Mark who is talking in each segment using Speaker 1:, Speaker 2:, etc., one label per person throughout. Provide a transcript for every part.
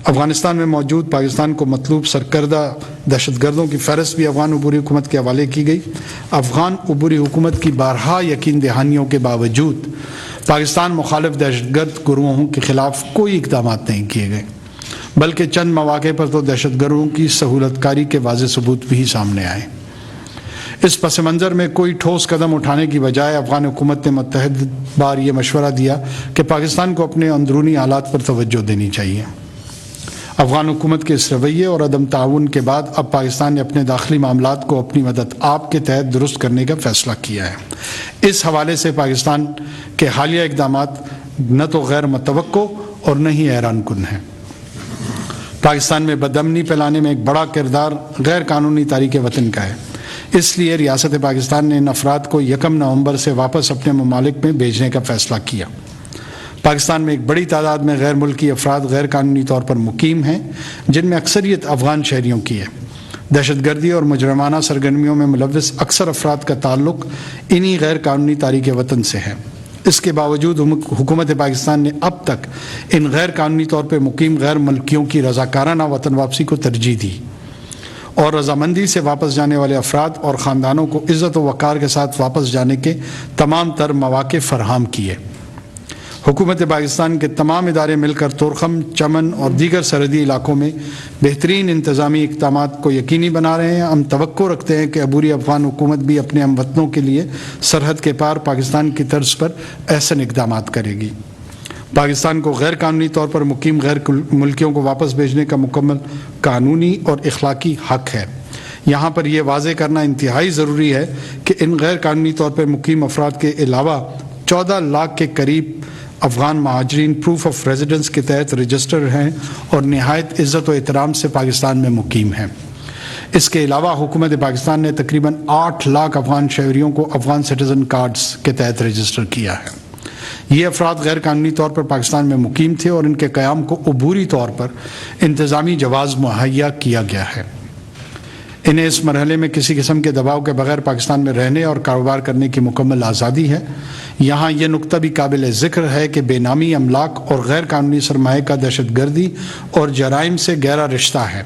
Speaker 1: افغانستان میں موجود پاکستان کو مطلوب سرکردہ دہشت گردوں کی فہرست بھی افغان عبوری حکومت کے حوالے کی گئی۔ افغان عبوری حکومت کی بارہا یقین دہانیوں کے باوجود پاکستان مخالف دہشت گرد گروہوں کے خلاف کوئی اقدامات نہیں کیے گئے، بلکہ چند مواقع پر تو دہشت گردوں کی سہولت کاری کے واضح ثبوت بھی سامنے آئے۔ اس پس منظر میں کوئی ٹھوس قدم اٹھانے کی بجائے افغان حکومت نے متعدد بار یہ مشورہ دیا کہ پاکستان کو اپنے اندرونی حالات پر توجہ دینی چاہیے۔ افغان حکومت کے اس رویے اور عدم تعاون کے بعد اب پاکستان نے اپنے داخلی معاملات کو اپنی مدد آپ کے تحت درست کرنے کا فیصلہ کیا ہے۔ اس حوالے سے پاکستان کے حالیہ اقدامات نہ تو غیر متوقع اور نہ ہی حیران کن ہیں۔ پاکستان میں بدامنی پھیلانے میں ایک بڑا کردار غیر قانونی تاریک وطن کا ہے، اس لیے ریاست پاکستان نے ان افراد کو 1 نومبر سے واپس اپنے ممالک میں بھیجنے کا فیصلہ کیا۔ پاکستان میں ایک بڑی تعداد میں غیر ملکی افراد غیر قانونی طور پر مقیم ہیں، جن میں اکثریت افغان شہریوں کی ہے۔ دہشت گردی اور مجرمانہ سرگرمیوں میں ملوث اکثر افراد کا تعلق انہی غیر قانونی تاریک وطن سے ہے۔ اس کے باوجود حکومت پاکستان نے اب تک ان غیر قانونی طور پر مقیم غیر ملکیوں کی رضاکارانہ وطن واپسی کو ترجیح دی اور رضامندی سے واپس جانے والے افراد اور خاندانوں کو عزت و وقار کے ساتھ واپس جانے کے تمام تر مواقع فراہم کیے۔ حکومت پاکستان کے تمام ادارے مل کر تورخم، چمن اور دیگر سرحدی علاقوں میں بہترین انتظامی اقدامات کو یقینی بنا رہے ہیں۔ ہم توقع رکھتے ہیں کہ عبوری افغان حکومت بھی اپنے ہم وطنوں کے لیے سرحد کے پار پاکستان کی طرز پر احسن اقدامات کرے گی۔ پاکستان کو غیر قانونی طور پر مقیم غیر ملکیوں کو واپس بھیجنے کا مکمل قانونی اور اخلاقی حق ہے۔ یہاں پر یہ واضح کرنا انتہائی ضروری ہے کہ ان غیر قانونی طور پر مقیم افراد کے علاوہ 14 لاکھ کے قریب افغان مہاجرین پروف آف ریزیڈنس کے تحت رجسٹر ہیں اور نہایت عزت و احترام سے پاکستان میں مقیم ہیں۔ اس کے علاوہ حکومت پاکستان نے تقریباً 8 لاکھ افغان شہریوں کو افغان سٹیزن کارڈز کے تحت رجسٹر کیا ہے۔ یہ افراد غیر قانونی طور پر پاکستان میں مقیم تھے اور ان کے قیام کو عبوری طور پر انتظامی جواز مہیا کیا گیا ہے۔ انہیں اس مرحلے میں کسی قسم کے دباؤ کے بغیر پاکستان میں رہنے اور کاروبار کرنے کی مکمل آزادی ہے۔ یہاں یہ نقطہ بھی قابل ذکر ہے کہ بے نامی املاک اور غیر قانونی سرمایہ کا دہشت گردی اور جرائم سے گہرا رشتہ ہے۔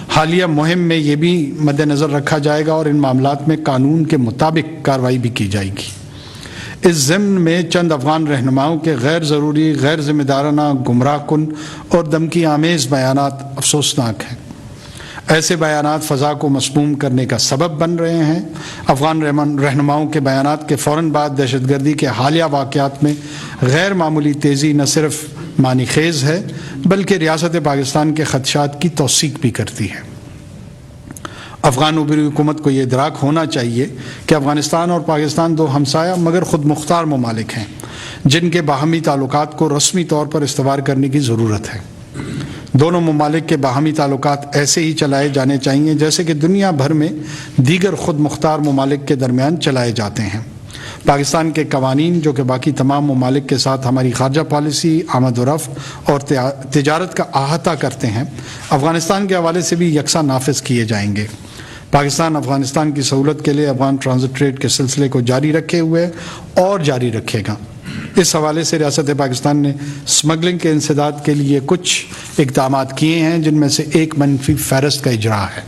Speaker 1: حالیہ مہم میں یہ بھی مد نظر رکھا جائے گا اور ان معاملات میں قانون کے مطابق کارروائی بھی کی جائے گی۔ اس ضمن میں چند افغان رہنماؤں کے غیر ضروری، غیر ذمہ دارانہ، گمراہ کن اور دھمکی آمیز بیانات افسوسناک ہیں۔ ایسے بیانات فضا کو مسموم کرنے کا سبب بن رہے ہیں۔ افغان رہنماؤں کے بیانات کے فوراً بعد دہشت گردی کے حالیہ واقعات میں غیر معمولی تیزی نہ صرف معنی خیز ہے بلکہ ریاست پاکستان کے خدشات کی توثیق بھی کرتی ہے۔ افغان عبوری حکومت کو یہ ادراک ہونا چاہیے کہ افغانستان اور پاکستان دو ہمسایہ مگر خود مختار ممالک ہیں جن کے باہمی تعلقات کو رسمی طور پر استوار کرنے کی ضرورت ہے۔ دونوں ممالک کے باہمی تعلقات ایسے ہی چلائے جانے چاہیے جیسے کہ دنیا بھر میں دیگر خود مختار ممالک کے درمیان چلائے جاتے ہیں۔ پاکستان کے قوانین جو کہ باقی تمام ممالک کے ساتھ ہماری خارجہ پالیسی، آمد و رفت اور تجارت کا احاطہ کرتے ہیں، افغانستان کے حوالے سے بھی یکساں نافذ کیے جائیں گے۔ پاکستان افغانستان کی سہولت کے لیے افغان ٹرانزٹ ٹریڈ کے سلسلے کو جاری رکھے ہوئے اور جاری رکھے گا۔ اس حوالے سے ریاست پاکستان نے اسمگلنگ کے انسداد کے لیے کچھ اقدامات کیے ہیں، جن میں سے ایک منفی فہرست کا اجراء ہے۔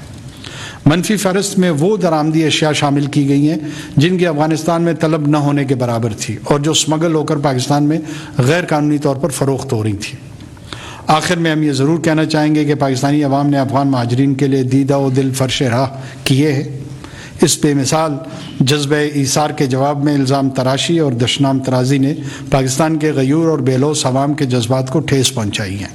Speaker 1: منفی فہرست میں وہ درآمدی اشیاء شامل کی گئی ہیں جن کی افغانستان میں طلب نہ ہونے کے برابر تھی اور جو اسمگل ہو کر پاکستان میں غیر قانونی طور پر فروخت ہو رہی تھی۔ آخر میں ہم یہ ضرور کہنا چاہیں گے کہ پاکستانی عوام نے افغان مہاجرین کے لیے دیدہ و دل فرش راہ کیے ہیں۔ اس بے مثال جذبہ ایثار کے جواب میں الزام تراشی اور دشنام ترازی نے پاکستان کے غیور اور بے لوث عوام کے جذبات کو ٹھیس پہنچائی ہے۔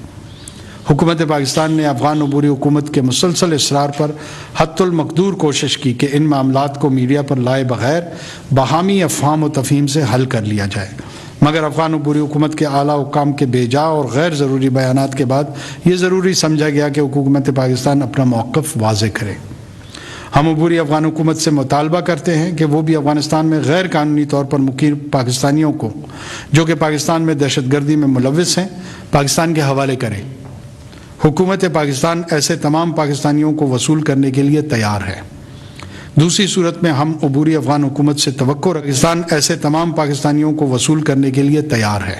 Speaker 1: حکومت پاکستان نے افغان عبوری حکومت کے مسلسل اصرار پر حتی المقدور کوشش کی کہ ان معاملات کو میڈیا پر لائے بغیر باہمی افہام و تفہیم سے حل کر لیا جائے، مگر افغان عبوری حکومت کے اعلیٰ حکام کے بے جا اور غیر ضروری بیانات کے بعد یہ ضروری سمجھا گیا کہ حکومت پاکستان اپنا موقف واضح کرے۔ ہم عبوری افغان حکومت سے مطالبہ کرتے ہیں کہ وہ بھی افغانستان میں غیر قانونی طور پر مقیم پاکستانیوں کو جو کہ پاکستان میں دہشت گردی میں ملوث ہیں پاکستان کے حوالے کرے۔ حکومت پاکستان ایسے تمام پاکستانیوں کو وصول کرنے کے لیے تیار ہے۔ دوسری صورت میں ہم عبوری افغان حکومت سے توقع پاکستان ایسے تمام پاکستانیوں کو وصول کرنے کے لیے تیار ہے۔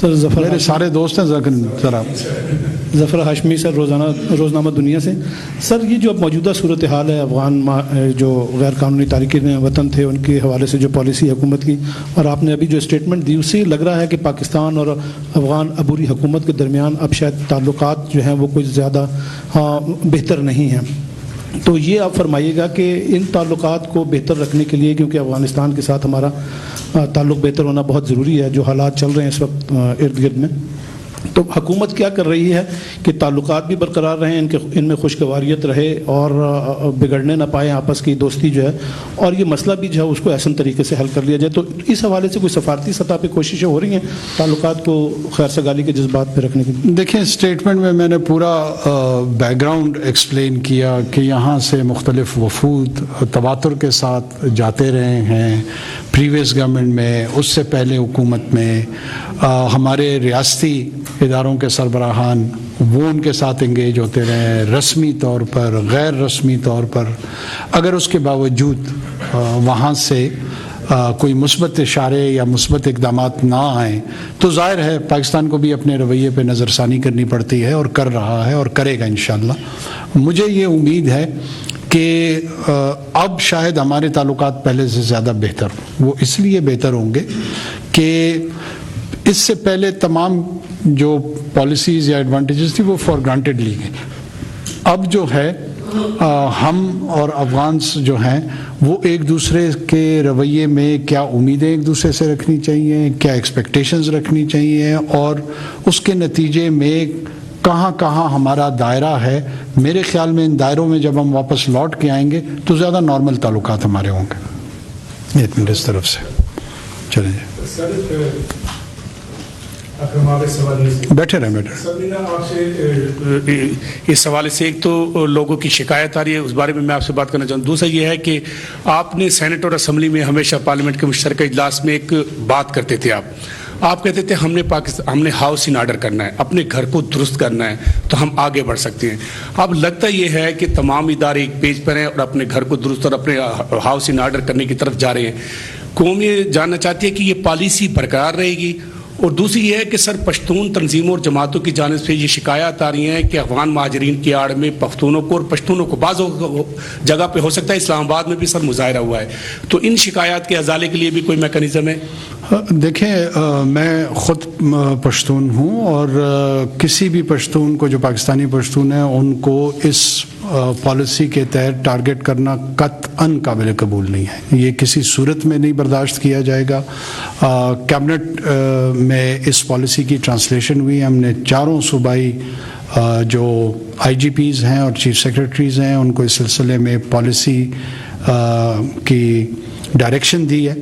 Speaker 2: سر ظفر
Speaker 1: میرے سارے دوست ہیں ذرا
Speaker 2: ظفر ہاشمی سر روزنامہ دنیا سے. سر یہ جو اب موجودہ صورتحال ہے افغان جو غیر قانونی تارکین وطن تھے ان کے حوالے سے جو پالیسی حکومت کی اور آپ نے ابھی جو اسٹیٹمنٹ دی اس سے لگ رہا ہے کہ پاکستان اور افغان عبوری حکومت کے درمیان اب شاید تعلقات جو ہیں وہ کوئی زیادہ بہتر نہیں ہیں. تو یہ آپ فرمائیے گا کہ ان تعلقات کو بہتر رکھنے کے لیے کیونکہ افغانستان کے ساتھ ہمارا تعلق بہتر ہونا بہت ضروری ہے جو حالات چل رہے ہیں اس وقت ارد گرد میں, تو حکومت کیا کر رہی ہے کہ تعلقات بھی برقرار رہیں, ان میں خوشگواریت رہے اور بگڑنے نہ پائیں آپس کی دوستی جو ہے, اور یہ مسئلہ بھی جو ہے اس کو احسن طریقے سے حل کر لیا جائے. تو اس حوالے سے کوئی سفارتی سطح پہ کوششیں ہو رہی ہیں تعلقات کو خیر سگالی کے جذبات پہ رکھنے کی؟
Speaker 1: دیکھیں اسٹیٹمنٹ میں نے پورا بیک گراؤنڈ ایکسپلین کیا کہ یہاں سے مختلف وفود تواتر کے ساتھ جاتے رہے ہیں پریویس گورنمنٹ میں, اس سے پہلے حکومت میں ہمارے ریاستی اداروں کے سربراہان وہ ان کے ساتھ انگیج ہوتے رہے رسمی طور پر غیر رسمی طور پر. اگر اس کے باوجود وہاں سے کوئی مثبت اشارے یا مثبت اقدامات نہ آئیں تو ظاہر ہے پاکستان کو بھی اپنے رویے پہ نظر ثانی کرنی پڑتی ہے اور کر رہا ہے اور کرے گا انشاءاللہ. مجھے یہ امید ہے کہ اب شاید ہمارے تعلقات پہلے سے زیادہ بہتر ہوں. وہ اس لیے بہتر ہوں گے کہ اس سے پہلے تمام جو پالیسیز یا ایڈوانٹیجز تھی وہ فار گرانٹیڈ لی گئی. اب جو ہے ہم اور افغانس جو ہیں وہ ایک دوسرے کے رویے میں کیا امیدیں ایک دوسرے سے رکھنی چاہیے, کیا ایکسپیکٹیشنز رکھنی چاہیے اور اس کے نتیجے میں کہاں کہاں ہمارا دائرہ ہے. میرے خیال میں ان دائروں میں جب ہم واپس لوٹ کے آئیں گے تو زیادہ نارمل تعلقات ہمارے ہوں گے. ایک منٹ اس طرف سے چلیں جی بیٹھے رہیں
Speaker 3: آپ سے اس حوالے سے ایک تو لوگوں کی شکایت آ رہی ہے, اس بارے میں آپ سے بات کرنا چاہوں. دوسرا یہ ہے کہ آپ نے سینٹ اور اسمبلی میں ہمیشہ پارلیمنٹ کے مشترکہ اجلاس میں ایک بات کرتے تھے, آپ کہتے تھے ہم نے ہاؤس ان آرڈر کرنا ہے, اپنے گھر کو درست کرنا ہے تو ہم آگے بڑھ سکتے ہیں. اب لگتا یہ ہے کہ تمام ادارے ایک پیج پر ہیں اور اپنے گھر کو درست اور اپنے ہاؤس ان آرڈر کرنے کی طرف جا رہے ہیں. قوم یہ جاننا چاہتی ہے کہ یہ پالیسی برقرار رہے گی. اور دوسری یہ ہے کہ سر پشتون تنظیموں اور جماعتوں کی جانب سے یہ شکایات آ رہی ہیں کہ افغان مہاجرین کی آڑ میں پختونوں کو اور پشتونوں کو بعض جگہ پہ ہو سکتا ہے اسلام آباد میں بھی سر مظاہرہ ہوا ہے, تو ان شکایات کے ازالے کے لیے بھی کوئی میکانزم ہے؟
Speaker 1: دیکھیں میں خود پشتون ہوں اور کسی بھی پشتون کو جو پاکستانی پشتون ہیں ان کو اس پالیسی کے تحت ٹارگٹ کرنا قطعاً قابل قبول نہیں ہے. یہ کسی صورت میں نہیں برداشت کیا جائے گا. کیبنٹ میں اس پالیسی کی ٹرانسلیشن ہوئی, ہم نے چاروں صوبائی جو آئی جی پیز ہیں اور چیف سیکرٹریز ہیں ان کو اس سلسلے میں پالیسی کی ڈائریکشن دی ہے.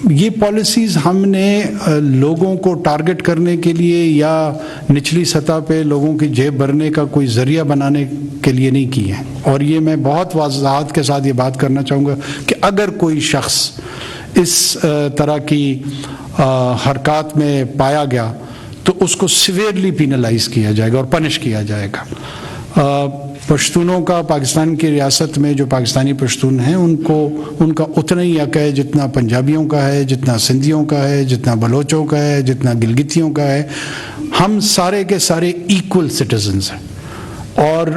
Speaker 1: یہ پالیسیز ہم نے لوگوں کو ٹارگٹ کرنے کے لیے یا نچلی سطح پہ لوگوں کی جیب بھرنے کا کوئی ذریعہ بنانے کے لیے نہیں کی ہیں. اور یہ میں بہت وضاحت کے ساتھ یہ بات کرنا چاہوں گا کہ اگر کوئی شخص اس طرح کی حرکات میں پایا گیا تو اس کو سیویئرلی پینلائز کیا جائے گا اور پنش کیا جائے گا. پشتونوں کا پاکستان کی ریاست میں جو پاکستانی پشتون ہیں ان کا اتنا ہی حق ہے جتنا پنجابیوں کا ہے, جتنا سندھیوں کا ہے, جتنا بلوچوں کا ہے, جتنا گلگتیوں کا ہے. ہم سارے کے سارے ایکول سٹیزنز ہیں اور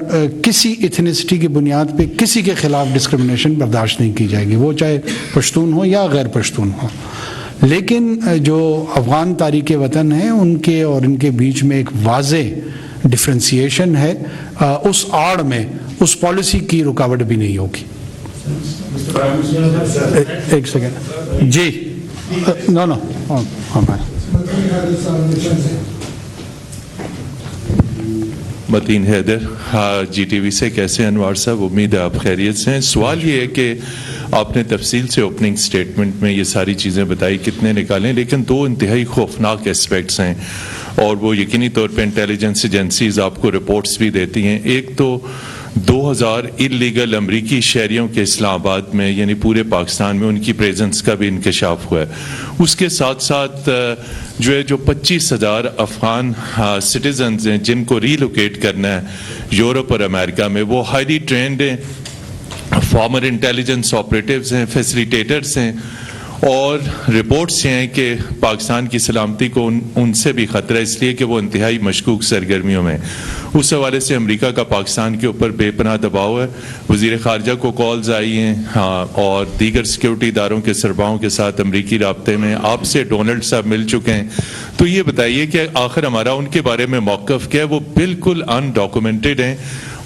Speaker 1: کسی ایتھنیسٹی کی بنیاد پہ کسی کے خلاف ڈسکرمنیشن برداشت نہیں کی جائے گی, وہ چاہے پشتون ہو یا غیر پشتون ہو. لیکن جو افغان تارکین وطن ہیں ان کے اور ان کے بیچ میں ایک واضح ڈفرینسیشن ہے, اس آڑ میں اس پالیسی کی رکاوٹ بھی نہیں ہوگی. ایک سیکنڈ جی نو
Speaker 4: متین حیدر جی ٹی وی سے. کیسے انوار صاحب؟ امید ہے آپ خیریت سے ہیں. سوال یہ ہے کہ آپ نے تفصیل سے اوپننگ سٹیٹمنٹ میں یہ ساری چیزیں بتائی کتنے نکالیں, لیکن دو انتہائی خوفناک اسپیکٹس ہیں اور وہ یقینی طور پہ انٹیلیجنس ایجنسیز آپ کو رپورٹس بھی دیتی ہیں. ایک تو 2000 اللیگل امریکی شہریوں کے اسلام آباد میں یعنی پورے پاکستان میں ان کی پریزنس کا بھی انکشاف ہوا ہے. اس کے ساتھ ساتھ جو ہے جو 25,000 افغان سٹیزنز ہیں جن کو ری لوکیٹ کرنا ہے یورپ اور امریکہ میں, وہ ہائیلی ٹرینڈ ہیں, فارمر انٹیلیجنس آپریٹیوز ہیں, فیسیلیٹیٹرز ہیں اور رپورٹس یہ ہیں کہ پاکستان کی سلامتی کو ان سے بھی خطرہ اس لیے کہ وہ انتہائی مشکوک سرگرمیوں میں. اس حوالے سے امریکہ کا پاکستان کے اوپر بے پناہ دباؤ ہے. وزیر خارجہ کو کالز آئی ہیں اور دیگر سیکیورٹی اداروں کے سربراہوں کے ساتھ امریکی رابطے میں. آپ سے ڈونلڈ صاحب مل چکے ہیں, تو یہ بتائیے کہ آخر ہمارا ان کے بارے میں موقف کیا ہے؟ وہ بالکل ان ڈاکومنٹڈ ہیں,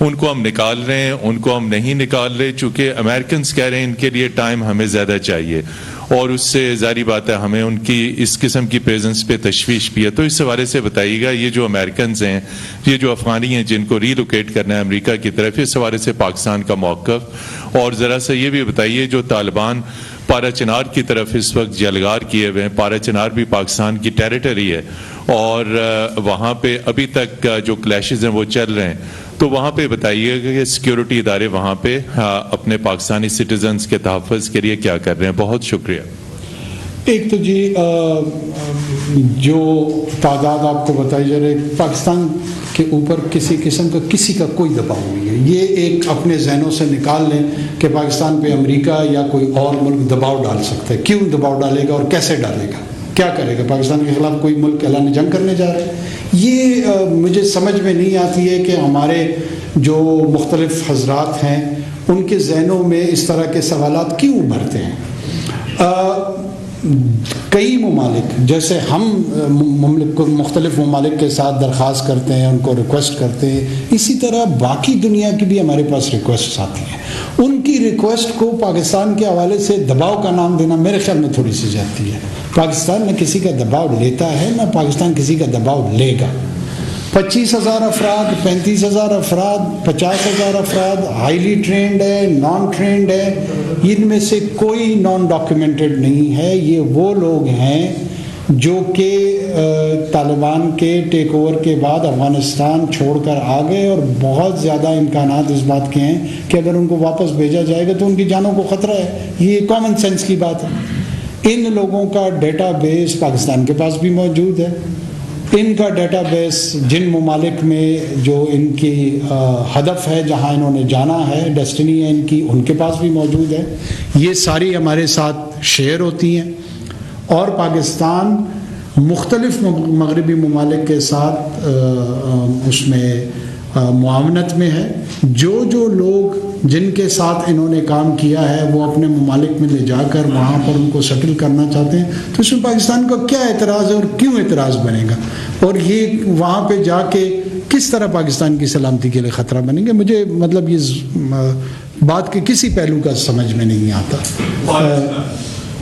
Speaker 4: ان کو ہم نکال رہے ہیں, ان کو ہم نہیں نکال رہے, چونکہ امریکنز کہہ رہے ہیں ان کے لیے ٹائم ہمیں زیادہ چاہیے, اور اس سے ظاہری بات ہے ہمیں ان کی اس قسم کی پریزنس پہ تشویش بھی ہے. تو اس حوالے سے بتائیے گا, یہ جو امریکنز ہیں, یہ جو افغانی ہیں جن کو ری لوکیٹ کرنا ہے امریکہ کی طرف, اس حوالے سے پاکستان کا موقف. اور ذرا سا یہ بھی بتائیے, جو طالبان پارا چنار کی طرف اس وقت جلگار کیے ہوئے ہیں, پارا چنار بھی پاکستان کی ٹیریٹری ہے, اور وہاں پہ ابھی تک جو کلیشز ہیں وہ چل رہے ہیں, تو وہاں پہ بتائیے کہ سیکیورٹی ادارے وہاں پہ اپنے پاکستانی سٹیزنز کے تحفظ کے لیے کیا کر رہے ہیں؟ بہت شکریہ.
Speaker 1: ایک تو جی جو تعداد آپ کو بتائی جا رہی ہے, پاکستان کے اوپر کسی قسم کا کسی کا کوئی دباؤ نہیں ہے. یہ ایک اپنے ذہنوں سے نکال لیں کہ پاکستان پہ امریکہ یا کوئی اور ملک دباؤ ڈال سکتا ہے. کیوں دباؤ ڈالے گا اور کیسے ڈالے گا, کیا کرے گا؟ پاکستان کے خلاف کوئی ملک اعلان جنگ کرنے جا رہا ہے؟ یہ مجھے سمجھ میں نہیں آتی ہے کہ ہمارے جو مختلف حضرات ہیں ان کے ذہنوں میں اس طرح کے سوالات کیوں ابھرتے ہیں. کئی ممالک جیسے ہم مختلف ممالک کے ساتھ درخواست کرتے ہیں, ان کو ریکویسٹ کرتے ہیں, اسی طرح باقی دنیا کی بھی ہمارے پاس ریکویسٹ آتی ہیں. ان کی ریکویسٹ کو پاکستان کے حوالے سے دباؤ کا نام دینا میرے خیال میں تھوڑی سی زیادتی ہے. پاکستان نہ کسی کا دباؤ لیتا ہے, نہ پاکستان کسی کا دباؤ لے گا. 25,000 افراد, 35,000 افراد, 50,000 افراد ہائیلی ٹرینڈ ہے, نان ٹرینڈ ہے, ان میں سے کوئی نان ڈاکیومنٹڈ نہیں ہے. یہ وہ لوگ ہیں جو کہ طالبان کے ٹیک اوور کے بعد افغانستان چھوڑ کر آ گئے, اور بہت زیادہ امکانات اس بات کے ہیں کہ اگر ان کو واپس بھیجا جائے گا تو ان کی جانوں کو خطرہ ہے. یہ کامن سینس کی بات ہے. ان لوگوں کا ڈیٹا بیس پاکستان کے پاس بھی موجود ہے. ان کا ڈیٹا بیس جن ممالک میں جو ان کی ہدف ہے, جہاں انہوں نے جانا ہے, ڈیسٹنی ہے ان کی, ان کے پاس بھی موجود ہے. یہ ساری ہمارے ساتھ شیئر ہوتی ہیں, اور پاکستان مختلف مغربی ممالک کے ساتھ اس میں معاونت میں ہے. جو لوگ جن کے ساتھ انہوں نے کام کیا ہے وہ اپنے ممالک میں لے جا کر وہاں پر ان کو سیٹل کرنا چاہتے ہیں, تو اس میں پاکستان کا کیا اعتراض ہے اور کیوں اعتراض بنے گا, اور یہ وہاں پہ جا کے کس طرح پاکستان کی سلامتی کے لیے خطرہ بنیں گے؟ مجھے مطلب یہ بات کے کسی پہلو کا سمجھ میں نہیں آتا.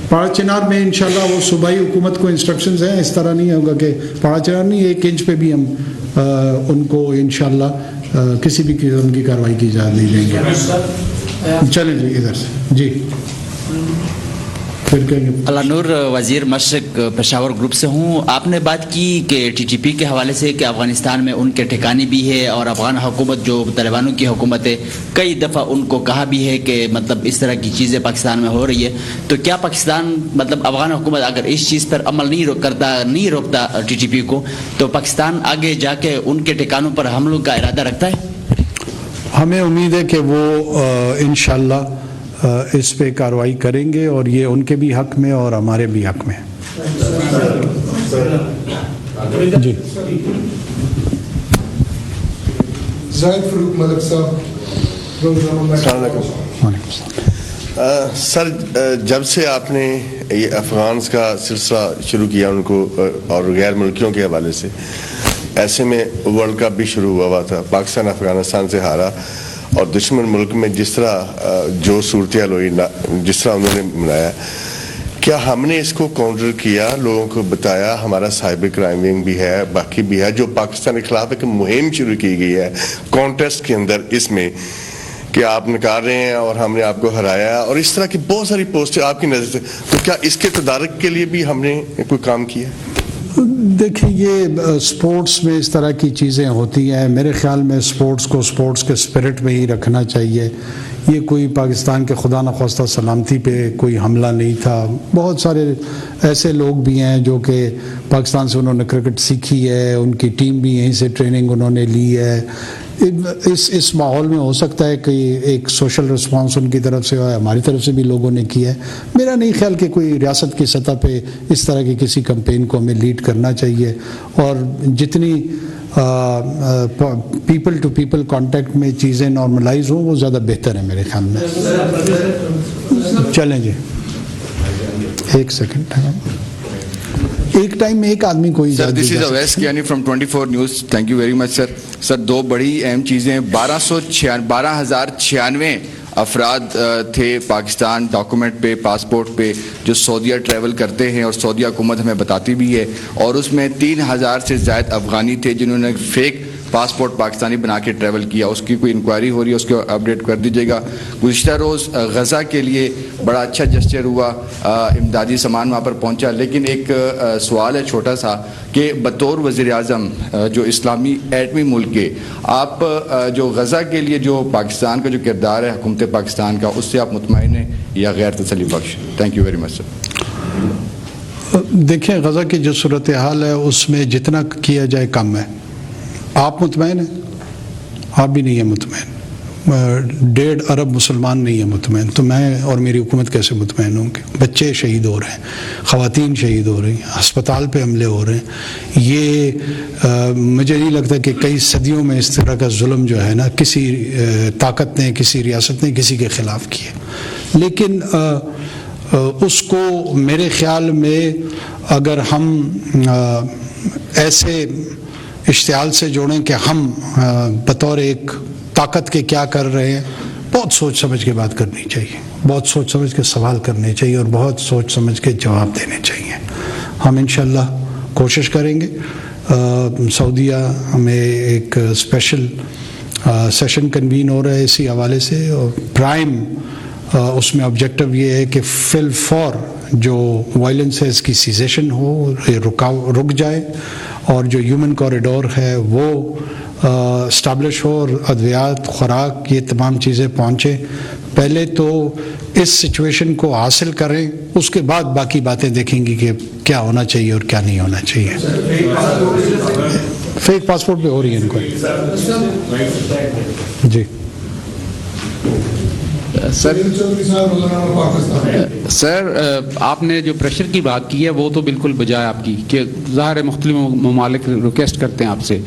Speaker 1: پاڑا چنار میں انشاءاللہ وہ صوبائی حکومت کو انسٹرکشنز ہیں, اس طرح نہیں ہوگا کہ پاڑا چنار نہیں, 1 انچ پہ بھی ہم ان کو انشاءاللہ کسی بھی قسم کی کارروائی کی اجازت نہیں دیں گے. چلیں جی ادھر سے جی.
Speaker 5: اللہ نور, وزیر مشرق پشاور گروپ سے ہوں. آپ نے بات کی کہ ٹی ٹی پی کے حوالے سے کہ افغانستان میں ان کے ٹھکانے بھی ہے, اور افغان حکومت جو طالبانوں کی حکومت ہے کئی دفعہ ان کو کہا بھی ہے کہ مطلب اس طرح کی چیزیں پاکستان میں ہو رہی ہے. تو کیا پاکستان مطلب افغان حکومت اگر اس چیز پر عمل نہیں روکتا ٹی ٹی پی کو, تو پاکستان آگے جا کے ان کے ٹھکانوں پر حملوں کا ارادہ رکھتا ہے؟
Speaker 1: ہمیں امید ہے کہ وہ انشاءاللہ اس پہ کارروائی کریں گے, اور یہ ان کے بھی حق میں اور ہمارے بھی حق میں. جی
Speaker 6: زاہد فاروق ملک صاحب.
Speaker 1: السلام علیکم.
Speaker 7: سر, جب سے آپ نے یہ افغانز کا سلسلہ شروع کیا ان کو اور غیر ملکیوں کے حوالے سے, ایسے میں ورلڈ کپ بھی شروع ہوا تھا, پاکستان افغانستان سے ہارا, اور دشمن ملک میں جس طرح جو صورتحال ہوئی, جس طرح انہوں نے منایا, کیا ہم نے اس کو کاؤنٹر کیا, لوگوں کو بتایا, ہمارا سائبر کرائم ونگ بھی ہے, باقی بھی ہے, جو پاکستان کے خلاف ایک مہم شروع کی گئی ہے کانٹیسٹ کے اندر, اس میں کہ آپ نکال رہے ہیں اور ہم نے آپ کو ہرایا, اور اس طرح کی بہت ساری پوسٹیں آپ کی نظر سے, تو کیا اس کے تدارک کے لیے بھی ہم نے کوئی کام کیا؟
Speaker 1: دیکھیں, یہ سپورٹس میں اس طرح کی چیزیں ہوتی ہیں. میرے خیال میں سپورٹس کو سپورٹس کے اسپرٹ میں ہی رکھنا چاہیے. یہ کوئی پاکستان کے خدا نخواستہ سلامتی پہ کوئی حملہ نہیں تھا. بہت سارے ایسے لوگ بھی ہیں جو کہ پاکستان سے انہوں نے کرکٹ سیکھی ہے, ان کی ٹیم بھی یہیں سے ٹریننگ انہوں نے لی ہے. اس ماحول میں ہو سکتا ہے کہ ایک سوشل رسپانس ان کی طرف سے ہو، ہماری طرف سے بھی لوگوں نے کیا ہے. میرا نہیں خیال کہ کوئی ریاست کی سطح پہ اس طرح کی کسی کمپین کو ہمیں لیڈ کرنا چاہیے، اور جتنی پیپل ٹو پیپل کانٹیکٹ میں چیزیں نارملائز ہوں وہ زیادہ بہتر ہے میرے خیال میں. چلیں جی ایک سیکنڈ، ایک ٹائم میں ایک آدمی کوئی.
Speaker 8: Sir this is Awais Kiani from 24 news. Thank you very much sir. Sir دو بڑی اہم چیزیں، 12,096 افراد تھے پاکستان ڈاکومنٹ پہ، پاسپورٹ پہ، جو سعودیہ ٹریول کرتے ہیں، اور سعودیہ حکومت ہمیں بتاتی بھی ہے، اور اس میں 3,000 سے زائد افغانی تھے جنہوں نے فیک پاسپورٹ پاکستانی بنا کے ٹریول کیا. اس کی کوئی انکوائری ہو رہی ہے، اس کو اپڈیٹ کر دیجیے گا. گزشتہ روز غزہ کے لیے بڑا اچھا جسچر ہوا، امدادی سامان وہاں پر پہنچا، لیکن ایک سوال ہے چھوٹا سا کہ بطور وزیر اعظم جو اسلامی ایٹمی ملک کے، آپ جو غزہ کے لیے جو پاکستان کا جو کردار ہے حکومت پاکستان کا، اس سے آپ مطمئن ہیں یا غیر تسلی بخش؟ تھینک یو ویری مچ سر.
Speaker 1: دیکھیں غزہ کی جو صورتحال ہے اس میں جتنا کیا جائے کم ہے. آپ مطمئن ہیں؟ آپ بھی نہیں ہیں مطمئن. 1.5 ارب مسلمان نہیں ہیں مطمئن، تو میں اور میری حکومت کیسے مطمئن ہوں گے؟ بچے شہید ہو رہے ہیں، خواتین شہید ہو رہی ہیں، ہسپتال پہ حملے ہو رہے ہیں. یہ مجھے نہیں لگتا کہ کئی صدیوں میں اس طرح کا ظلم جو ہے نا کسی طاقت نے، کسی ریاست نے کسی کے خلاف کیا. لیکن اس کو میرے خیال میں اگر ہم ایسے اشتعال سے جوڑیں کہ ہم بطور ایک طاقت کے کیا کر رہے ہیں، بہت سوچ سمجھ کے بات کرنی چاہیے، بہت سوچ سمجھ کے سوال کرنے چاہیے، اور بہت سوچ سمجھ کے جواب دینے چاہیے. ہم انشاءاللہ کوشش کریں گے. سعودیہ میں ایک اسپیشل سیشن کنوین ہو رہا ہے اسی حوالے سے، اور پرائم اس میں آبجیکٹو یہ ہے کہ فی الفور جو وائلنس ہے اس کی سیزیشن ہو، رک جائے، اور جو ہیومن کوریڈور ہے وہ اسٹیبلش ہو، اور ادویات، خوراک، یہ تمام چیزیں پہنچے. پہلے تو اس سچویشن کو حاصل کریں، اس کے بعد باقی باتیں دیکھیں گی کہ کیا ہونا چاہیے اور کیا نہیں ہونا چاہیے. فیک پاسپورٹ پہ ہو رہی ہے ان کو. جی
Speaker 9: سر آپ نے جو پریشر کی بات کی ہے وہ تو بالکل بجائے آپ کی، کہ ظاہر ہے مختلف ممالک ریکویسٹ کرتے ہیں آپ سے،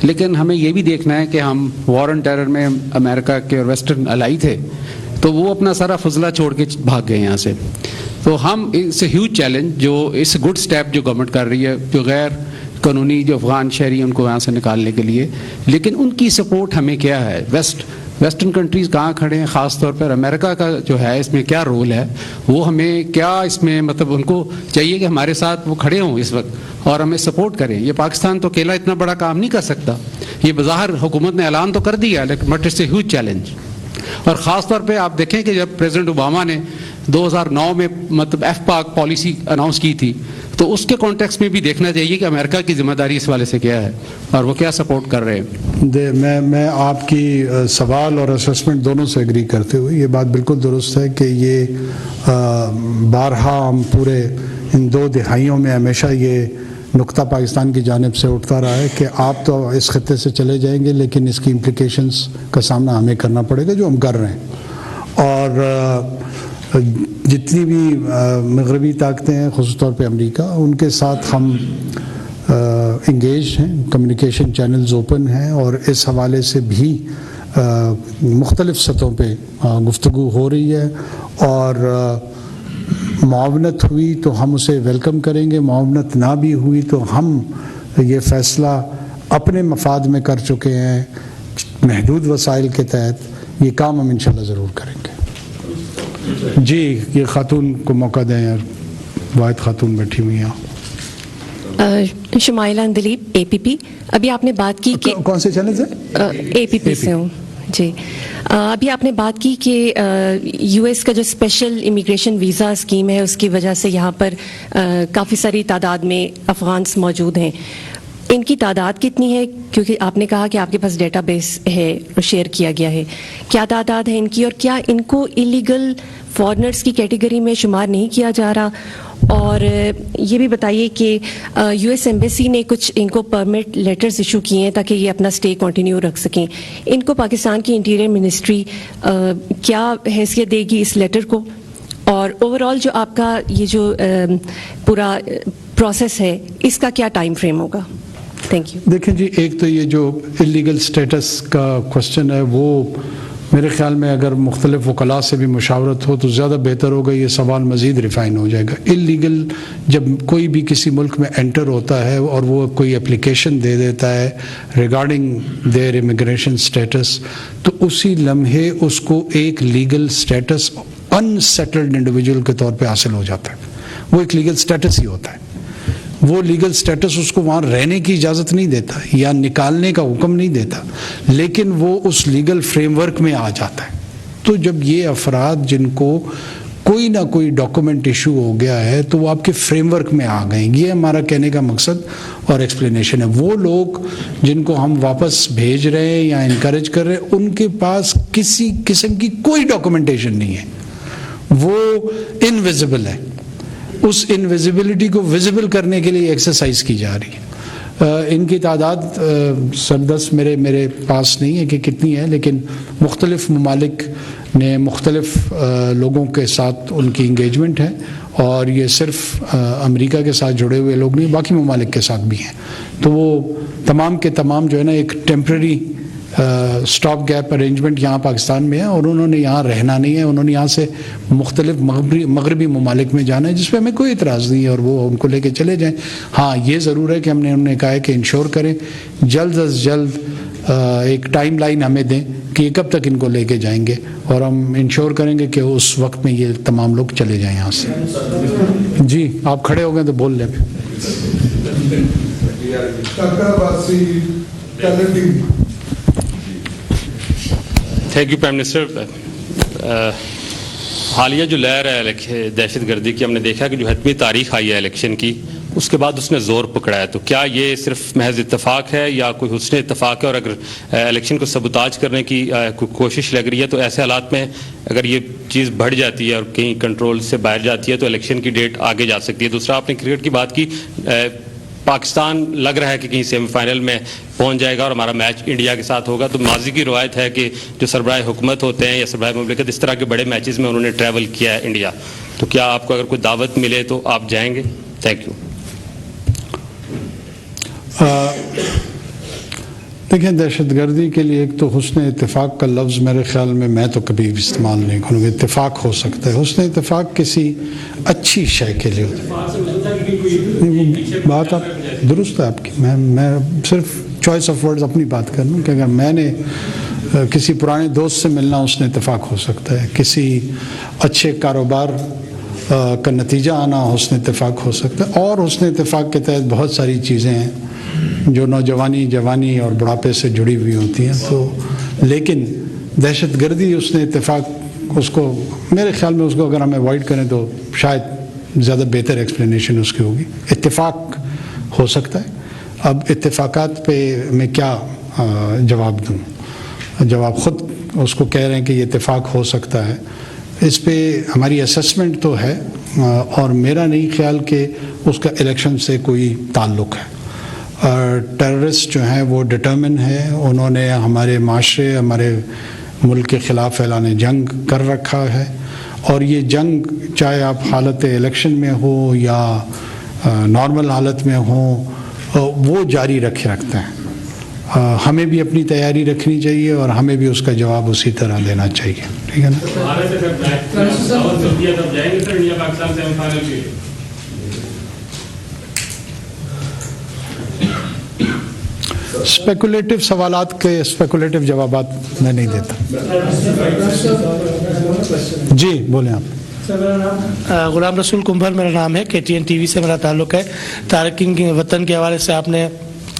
Speaker 9: لیکن ہمیں یہ بھی دیکھنا ہے کہ ہم وار آن ٹیرر میں امریکہ کے اور ویسٹرن الائی تھے، تو وہ اپنا سارا فضلہ چھوڑ کے بھاگ گئے یہاں سے. تو ہم اس ہیوج چیلنج جو اس گڈ سٹیپ جو گورنمنٹ کر رہی ہے، جو غیر قانونی جو افغان شہری ہیں ان کو یہاں سے نکالنے کے لیے، لیکن ان کی سپورٹ ہمیں کیا ہے؟ ویسٹرن کنٹریز کہاں کھڑے ہیں؟ خاص طور پر امریکہ کا جو ہے اس میں کیا رول ہے؟ وہ ہمیں کیا اس میں مطلب ان کو چاہیے کہ ہمارے ساتھ وہ کھڑے ہوں اس وقت اور ہمیں سپورٹ کریں. یہ پاکستان تو اکیلا اتنا بڑا کام نہیں کر سکتا. یہ بظاہر حکومت نے اعلان تو کر دیا، لیکن but it's a huge challenge. اور خاص طور پہ آپ دیکھیں کہ جب پریزیڈنٹ اوباما نے 2009 میں مطلب ایف پاک پالیسی اناؤنس کی تھی، تو اس کے کانٹیکس میں بھی دیکھنا چاہیے کہ امریکہ کی ذمہ داری اس والے سے کیا ہے اور وہ کیا سپورٹ کر رہے ہیں.
Speaker 1: میں آپ کی سوال اور اسسمنٹ دونوں سے ایگری کرتے ہوئے یہ بات بالکل درست ہے کہ یہ بارہا ہم پورے ان 2 دہائیوں میں ہمیشہ یہ نقطہ پاکستان کی جانب سے اٹھتا رہا ہے کہ آپ تو اس خطے سے چلے جائیں گے، لیکن اس کی امپلیکیشنز کا سامنا ہمیں کرنا پڑے گا، جو ہم کر رہے ہیں. اور جتنی بھی مغربی طاقتیں ہیں، خصوص طور پہ امریکہ، ان کے ساتھ ہم انگیج ہیں، کمیونیکیشن چینلز اوپن ہیں، اور اس حوالے سے بھی مختلف سطحوں پہ گفتگو ہو رہی ہے. اور معاونت ہوئی تو ہم اسے ویلکم کریں گے، معاونت نہ بھی ہوئی تو ہم یہ فیصلہ اپنے مفاد میں کر چکے ہیں. محدود وسائل کے تحت یہ کام ہم انشاءاللہ ضرور کریں گے. جی یہ خاتون کو موقع دیں یار، واحد خاتون بیٹھی ہوئی ہیں.
Speaker 10: شمائلہ اندلیب APP. ابھی آپ نے بات کی کہ
Speaker 1: کون سے چینل سے؟
Speaker 10: APP سے ہوں جی. ابھی آپ نے بات کی کہ US کا جو اسپیشل امیگریشن ویزا اسکیم ہے اس کی وجہ سے یہاں پر کافی ساری تعداد میں افغانس موجود ہیں. ان کی تعداد کتنی ہے؟ کیونکہ آپ نے کہا کہ آپ کے پاس ڈیٹا بیس ہے اور شیئر کیا گیا ہے. کیا تعداد ہے ان کی، اور کیا ان کو ایلیگل فارنرز کی کیٹیگری میں شمار نہیں کیا جا رہا؟ اور یہ بھی بتائیے کہ یو ایس ایمبیسی نے کچھ ان کو پرمٹ لیٹرز ایشو کیے ہیں تاکہ یہ اپنا اسٹے کنٹینیو رکھ سکیں. ان کو پاکستان کی انٹیریئر منسٹری کیا حیثیت دے گی اس لیٹر کو؟ اور اوور آل جو آپ کا یہ جو پورا پروسیس ہے اس کا کیا ٹائم فریم ہوگا؟ Thank you.
Speaker 1: دیکھیں جی، ایک تو یہ جو اللیگل سٹیٹس کا کوشچن ہے وہ میرے خیال میں اگر مختلف وکلاء سے بھی مشاورت ہو تو زیادہ بہتر ہوگا، یہ سوال مزید ریفائن ہو جائے گا. اللیگل جب کوئی بھی کسی ملک میں انٹر ہوتا ہے اور وہ کوئی اپلیکیشن دے دیتا ہے ریگارڈنگ دیئر امیگریشن سٹیٹس، تو اسی لمحے اس کو ایک لیگل سٹیٹس ان سیٹلڈ انڈیویجول کے طور پہ حاصل ہو جاتا ہے. وہ ایک لیگل سٹیٹس ہی ہوتا ہے. وہ لیگل سٹیٹس اس کو وہاں رہنے کی اجازت نہیں دیتا یا نکالنے کا حکم نہیں دیتا، لیکن وہ اس لیگل فریم ورک میں آ جاتا ہے. تو جب یہ افراد جن کو کوئی نہ کوئی ڈاکومنٹ ایشو ہو گیا ہے تو وہ آپ کے فریم ورک میں آ گئے. یہ ہمارا کہنے کا مقصد اور ایکسپلینیشن ہے. وہ لوگ جن کو ہم واپس بھیج رہے ہیں یا انکریج کر رہے ہیں، ان کے پاس کسی قسم کی کوئی ڈاکومنٹیشن نہیں ہے، وہ انویزیبل ہے. اس انویزیبلٹی کو ویزیبل کرنے کے لیے ایکسرسائز کی جا رہی ہے. ان کی تعداد سردست میرے پاس نہیں ہے کہ کتنی ہے، لیکن مختلف ممالک نے مختلف لوگوں کے ساتھ ان کی انگیجمنٹ ہے، اور یہ صرف امریکہ کے ساتھ جڑے ہوئے لوگ نہیں، باقی ممالک کے ساتھ بھی ہیں. تو وہ تمام کے تمام جو ہے نا ایک ٹیمپرری اسٹاپ گیپ ارینجمنٹ یہاں پاکستان میں ہے، اور انہوں نے یہاں رہنا نہیں ہے. انہوں نے یہاں سے مختلف مغربی ممالک میں جانا ہے، جس پہ ہمیں کوئی اعتراض نہیں ہے، اور وہ ان کو لے کے چلے جائیں. ہاں یہ ضرور ہے کہ ہم نے انہوں نے کہا ہے کہ انشور کریں جلد از جلد ایک ٹائم لائن ہمیں دیں کہ کب تک ان کو لے کے جائیں گے، اور ہم انشور کریں گے کہ اس وقت میں یہ تمام لوگ چلے جائیں یہاں سے. جی آپ کھڑے ہو گئے تو بول لیں.
Speaker 11: Thank U prime minister. حالیہ جو لہر ہے دہشت گردی کی، ہم نے دیکھا کہ جو حتمی تاریخ آئی ہے الیکشن کی، اس کے بعد اس نے زور پکڑا ہے. تو کیا یہ صرف محض اتفاق ہے یا کوئی حسن اتفاق ہے؟ اور اگر الیکشن کو سبوتاج کرنے کی کوشش لگ رہی ہے تو ایسے حالات میں اگر یہ چیز بڑھ جاتی ہے اور کہیں کنٹرول سے باہر جاتی ہے تو الیکشن کی ڈیٹ آگے جا سکتی ہے. دوسرا، آپ نے کرکٹ کی بات کی. پاکستان لگ رہا ہے کہ کہیں سیمی فائنل میں پہنچ جائے گا اور ہمارا میچ انڈیا کے ساتھ ہوگا. تو ماضی کی روایت ہے کہ جو سربراہ حکومت ہوتے ہیں یا سربراہ مملکت اس طرح کے بڑے میچز میں انہوں نے ٹریول کیا ہے انڈیا. تو کیا آپ کو اگر کوئی دعوت ملے تو آپ جائیں گے؟ Thank you.
Speaker 1: دیکھیں، دہشت گردی کے لیے ایک تو حسن اتفاق کا لفظ میرے خیال میں تو کبھی بھی استعمال نہیں کروں گا. اتفاق ہو سکتا ہے، حسن اتفاق کسی اچھی شے کے لیے ہوتا ہے. بات آپ درست ہے آپ کی. میں صرف چوائس آف ورڈز اپنی بات کر لوں کہ اگر میں نے کسی پرانے دوست سے ملنا، حسن اتفاق ہو سکتا ہے. کسی اچھے کاروبار کا نتیجہ آنا حسن اتفاق ہو سکتا ہے. اور حسن اتفاق کے تحت بہت ساری چیزیں ہیں جو جوانی اور بڑھاپے سے جڑی ہوئی ہوتی ہیں. تو لیکن دہشت گردی حسن اتفاق، اس کو میرے خیال میں اس کو اگر ہم اوائڈ کریں تو شاید زیادہ بہتر ایکسپلینیشن اس کی ہوگی. اتفاق ہو سکتا ہے. اب اتفاقات پہ میں کیا جواب دوں؟ جواب خود اس کو کہہ رہے ہیں کہ یہ اتفاق ہو سکتا ہے. اس پہ ہماری اسسمنٹ تو ہے، اور میرا نہیں خیال کہ اس کا الیکشن سے کوئی تعلق ہے. ٹیررسٹ جو ہیں وہ ڈٹرمن ہے. انہوں نے ہمارے معاشرے، ہمارے ملک کے خلاف اعلان جنگ کر رکھا ہے، اور یہ جنگ چاہے آپ حالت الیکشن میں ہو یا نارمل حالت میں ہو، وہ جاری رکھتے ہیں. ہمیں بھی اپنی تیاری رکھنی چاہیے اور ہمیں بھی اس کا جواب اسی طرح دینا چاہیے. ٹھیک ہے نا؟ اسپیکولیٹو سوالات کے اسپیکولیٹو جوابات میں نہیں دیتا. جی بولیں آپ.
Speaker 12: غلام رسول کمبھر میرا نام ہے. KTN TV سے میرا تعلق ہے. تارکین وطن کے حوالے سے آپ نے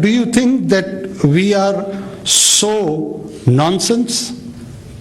Speaker 1: Do you think that we are so nonsense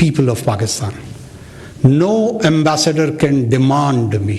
Speaker 1: people of Pakistan. No ambassador can demand me.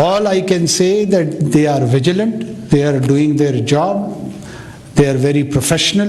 Speaker 1: All I can say that they are vigilant, they are doing their job, they are very professional.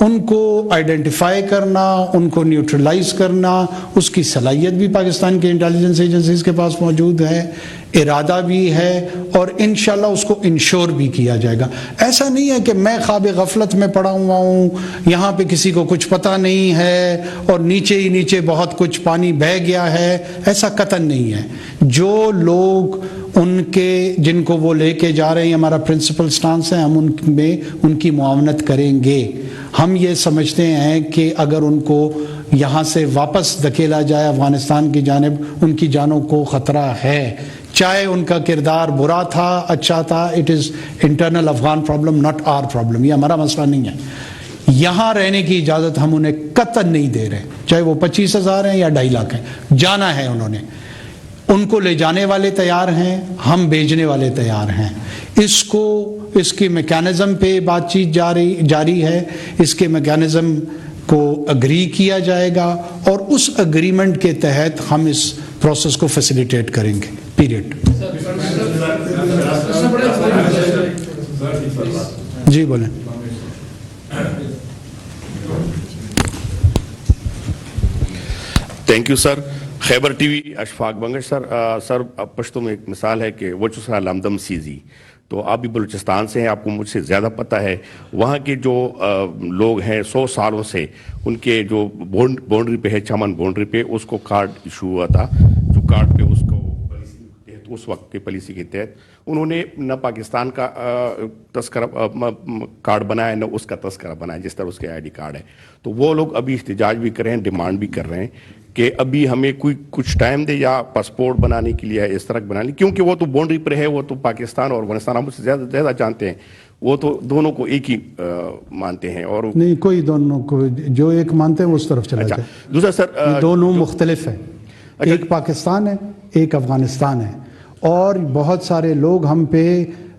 Speaker 1: ان کو identify کرنا, ان کو neutralise کرنا, اس کی صلاحیت بھی پاکستان کی intelligence agencies کے پاس موجود ہے, ارادہ بھی ہے, اور انشاءاللہ اس کو انشور بھی کیا جائے گا. ایسا نہیں ہے کہ میں خواب غفلت میں پڑا ہوا ہوں, یہاں پہ کسی کو کچھ پتہ نہیں ہے اور نیچے ہی نیچے بہت کچھ پانی بہہ گیا ہے, ایسا قطعاً نہیں ہے. جو لوگ ان کے جن کو وہ لے کے جا رہے ہیں, ہمارا پرنسپل سٹانس ہے, ہم ان میں ان کی معاونت کریں گے. ہم یہ سمجھتے ہیں کہ اگر ان کو یہاں سے واپس دھکیلا جائے افغانستان کی جانب, ان کی جانوں کو خطرہ ہے, چاہے ان کا کردار برا تھا اچھا تھا. It is internal Afghan problem, not our problem. یہ ہمارا مسئلہ نہیں ہے. یہاں رہنے کی اجازت ہم انہیں قطعاً نہیں دے رہے, چاہے وہ 25,000 ہیں یا 2.5 لاکھ ہیں. جانا ہے انہوں نے, ان کو لے جانے والے تیار ہیں, ہم بھیجنے والے تیار ہیں. اس کی میکانزم پہ بات چیت جاری ہے. اس کے میکانزم کو اگری کیا جائے گا اور اس اگریمنٹ کے تحت ہم اس پروسیس کو فیسیلیٹیٹ کریں گے. پیریڈ. جی بولیں.
Speaker 13: Thank you sir. Khyber T V Ishfaq Bangash sir. Sir Pashto میں ایک مثال ہے کہ وہ چسرا لمدم سیزی, تو آپ بھی بلوچستان سے ہیں, آپ کو مجھ سے زیادہ پتہ ہے. وہاں کے جو لوگ ہیں 100 سالوں سے ان کے جو باؤنڈری پہ ہے, چمن باؤنڈری پہ, اس کو کارڈ ایشو ہوا تھا. جو کارڈ پہ اس کو اس وقت کی پالیسی کے تحت انہوں نے نہ پاکستان کا تذکرہ کارڈ بنایا, نہ اس کا تذکرہ بنایا, جس طرح اس کے ID کارڈ ہے. تو وہ لوگ ابھی احتجاج بھی کر رہے ہیں, ڈیمانڈ بھی کر رہے ہیں کہ ابھی ہمیں کچھ ٹائم دے, یا پاسپورٹ بنانے کے لیے اس طرح بنانے, کیونکہ وہ تو باؤنڈری پر ہے. وہ تو پاکستان اور افغانستان ہم سے زیادہ جانتے ہیں. وہ تو دونوں کو ایک ہی مانتے ہیں. اور
Speaker 1: نہیں, کوئی دونوں کو جو ایک مانتے ہیں وہ اس طرف چلا جائے.
Speaker 13: دوسرا سر,
Speaker 1: دونوں مختلف ہیں. ایک پاکستان ہے, ایک افغانستان ہے. اور بہت سارے لوگ ہم پہ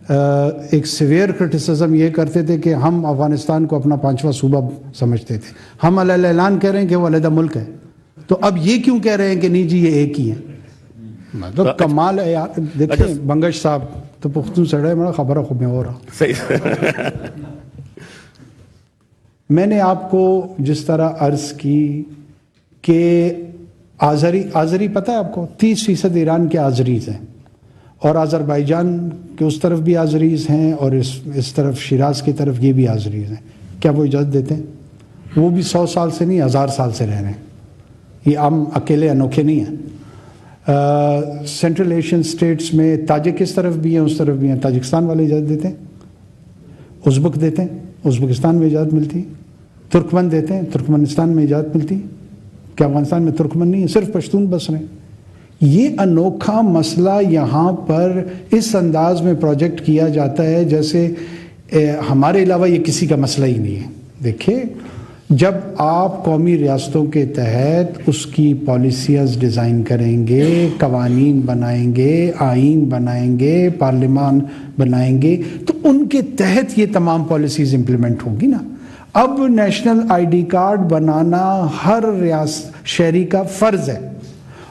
Speaker 1: ایک سیویئر کرٹیسزم یہ کرتے تھے کہ ہم افغانستان کو اپنا 5واں صوبہ سمجھتے تھے. ہم علیہ اعلان کہہ رہے ہیں کہ وہ علیحدہ ملک ہے, تو اب یہ کیوں کہہ رہے ہیں کہ نہیں جی یہ ایک ہی ہیں؟ مطلب کمال ہے یار. دیکھیں بنگش صاحب تو پختون سڑے میرا خبر خوب میں ہو رہا. میں نے آپ کو جس طرح عرض کی کہ آذری پتہ ہے آپ کو, 30% ایران کے آذریز ہیں, اور آذربائیجان کے اس طرف بھی آذریز ہیں, اور اس طرف شیراز کی طرف یہ بھی آذریز ہیں. کیا وہ اجازت دیتے ہیں؟ وہ بھی 100 سال سے نہیں 1000 سال سے رہ رہے ہیں. یہ ہم اکیلے انوکھے نہیں ہیں. سینٹرل ایشین سٹیٹس میں تاجک اس طرف بھی ہیں اس طرف بھی ہیں. تاجکستان والے اجازت دیتے ہیں, ازبک دیتے ہیں, ازبکستان میں اجازت ملتی, ترکمن دیتے ہیں, ترکمنستان میں اجازت ملتی. کیا افغانستان میں ترکمن نہیں ہے, صرف پشتون بس رہے ہیں. یہ انوکھا مسئلہ یہاں پر اس انداز میں پروجیکٹ کیا جاتا ہے جیسے ہمارے علاوہ یہ کسی کا مسئلہ ہی نہیں ہے. دیکھیں, جب آپ قومی ریاستوں کے تحت اس کی پالیسیز ڈیزائن کریں گے, قوانین بنائیں گے, آئین بنائیں گے, پارلیمان بنائیں گے, تو ان کے تحت یہ تمام پالیسیز امپلیمنٹ ہوں گی نا. اب نیشنل ID کارڈ بنانا ہر شہری کا فرض ہے,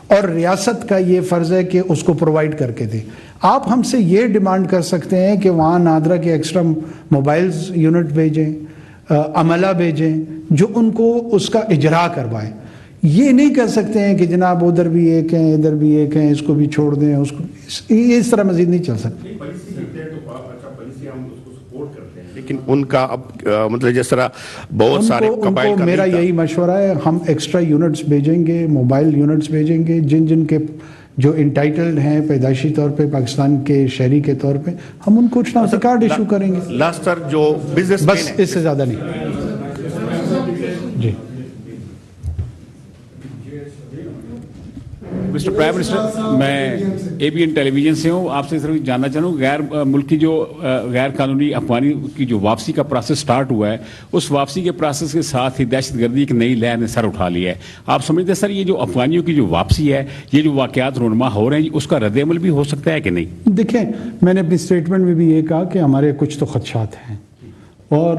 Speaker 1: اور ریاست کا یہ فرض ہے کہ اس کو پرووائڈ کر کے دے. آپ ہم سے یہ ڈیمانڈ کر سکتے ہیں کہ وہاں نادرا کے ایکسٹرا موبائلز یونٹ بھیجیں, عملہ بھیجیں جو ان کو اس کا اجرا کروائے. یہ نہیں کر سکتے ہیں کہ جناب ادھر بھی ایک ہیں ادھر بھی ایک ہیں, اس کو بھی چھوڑ دیں, اس کو اس طرح مزید نہیں چل سکتے.
Speaker 13: لیکن ان کا اب مطلب جس طرح بہت سارے قبائل کا,
Speaker 1: میرا یہی مشورہ ہے, ہم ایکسٹرا یونٹس بھیجیں گے, موبائل یونٹس بھیجیں گے, جن کے جو انٹائٹلڈ ہیں پیدائشی طور پہ پاکستان کے شہری کے طور پہ, ہم ان کو شناختی کارڈ ایشو کریں گے.
Speaker 13: لاسٹ سر جو بزنس
Speaker 1: بس اس سے زیادہ نہیں. جی
Speaker 14: مسٹر پرائم منسٹر, میں ABN ٹیلی ویژن سے ہوں. آپ سے صرف جاننا چاہوں غیر ملکی جو غیر قانونی افغانی کی جو واپسی کا پروسیس سٹارٹ ہوا ہے, اس واپسی کے پروسیس کے ساتھ ہی دہشت گردی ایک نئی لہر نے سر اٹھا لیا ہے. آپ سمجھتے ہیں سر یہ جو افغانیوں کی جو واپسی ہے, یہ جو واقعات رونما ہو رہے ہیں, اس کا رد عمل بھی ہو سکتا ہے کہ نہیں؟
Speaker 1: دیکھیں, میں نے اپنی اسٹیٹمنٹ میں بھی یہ کہا کہ ہمارے کچھ تو خدشات ہیں, اور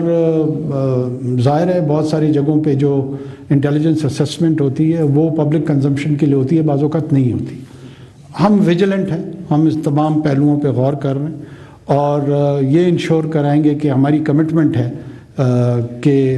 Speaker 1: ظاہر ہے بہت ساری جگہوں پہ جو انٹیلیجنس اسسمنٹ ہوتی ہے وہ پبلک کنزمپشن کے لیے ہوتی ہے, بعض اوقات نہیں ہوتی. ہم ویجیلنٹ ہیں, ہم اس تمام پہلوؤں پہ غور کر رہے ہیں, اور یہ انشور کرائیں گے کہ ہماری کمٹمنٹ ہے کہ